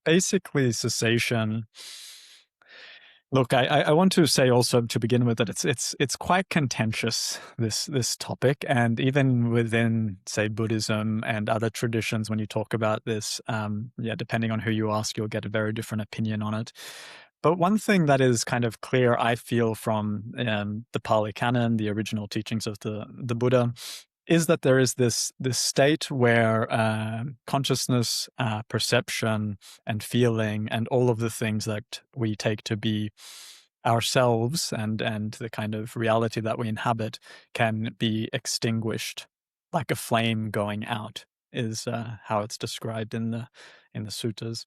Basically, cessation. Look, I want to say also to begin with that it's quite contentious, this topic, and even within, say, Buddhism and other traditions, when you talk about this, depending on who you ask, you'll get a very different opinion on it. But one thing that is kind of clear, I feel, from the Pali Canon, the original teachings of the Buddha, is that there is this state where consciousness, perception, and feeling, and all of the things that we take to be ourselves and the kind of reality that we inhabit can be extinguished, like a flame going out, is how it's described in the suttas.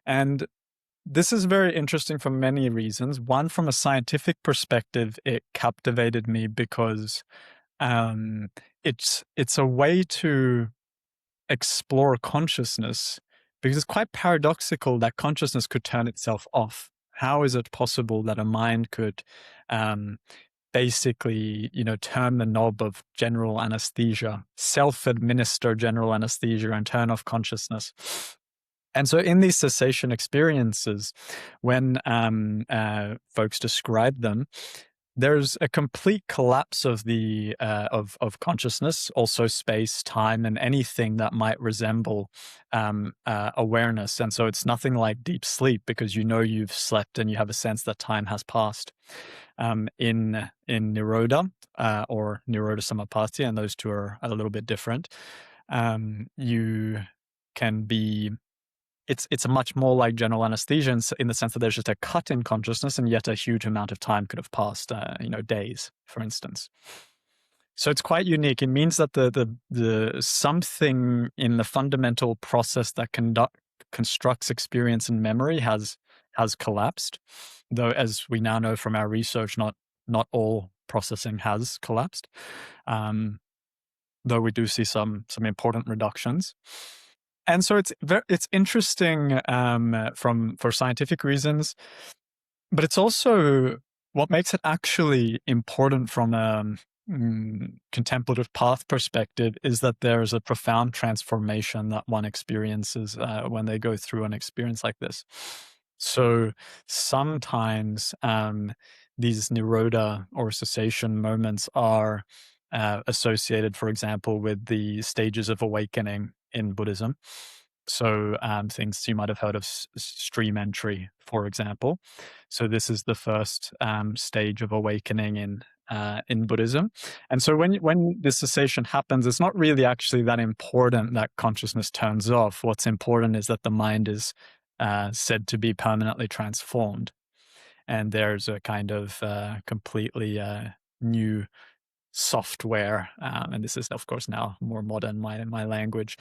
And this is very interesting for many reasons. One, from a scientific perspective, it captivated me because it's a way to explore consciousness, because it's quite paradoxical that consciousness could turn itself off. How is it possible that a mind could basically, turn the knob of general anesthesia, self-administer general anesthesia, and turn off consciousness? And so in these cessation experiences, when folks describe them, there's a complete collapse of the of consciousness, also space, time, and anything that might resemble awareness. And so it's nothing like deep sleep, because you've slept and you have a sense that time has passed. In nirodha or nirodha samapatti, and those two are a little bit different, you can be. It's a much more like general anesthesia in the sense that there's just a cut in consciousness, and yet a huge amount of time could have passed, days, for instance. So it's quite unique. It means that the something in the fundamental process that constructs experience and memory has collapsed. Though, as we now know from our research, not all processing has collapsed. Though we do see some important reductions. And so it's interesting for scientific reasons, but it's also what makes it actually important from a contemplative path perspective is that there's a profound transformation that one experiences when they go through an experience like this. So sometimes these nirodha or cessation moments are associated, for example, with the stages of awakening in Buddhism. So things you might have heard of stream entry, for example. So this is the first stage of awakening in Buddhism. And so when this cessation happens, it's not really actually that important that consciousness turns off. What's important is that the mind is said to be permanently transformed. And there's a kind of completely new software, and this is of course now more modern, my language,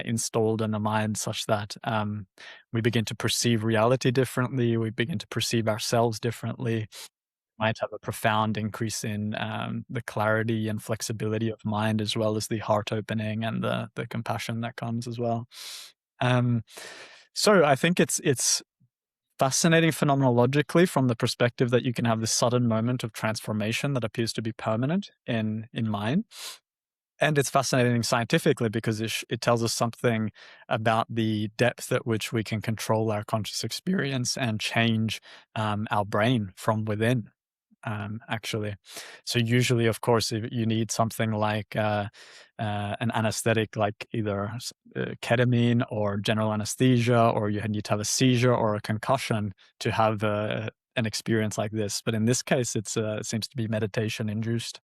installed in the mind, such that we begin to perceive reality differently, we begin to perceive ourselves differently, might have a profound increase in the clarity and flexibility of mind, as well as the heart opening and the compassion that comes as well. So I think it's fascinating phenomenologically from the perspective that you can have this sudden moment of transformation that appears to be permanent in mind. And it's fascinating scientifically because it tells us something about the depth at which we can control our conscious experience and change our brain from within, actually. So usually, of course, you need something like an anesthetic, like either ketamine or general anesthesia, or you need to have a seizure or a concussion to have an experience like this. But in this case, it seems to be meditation-induced.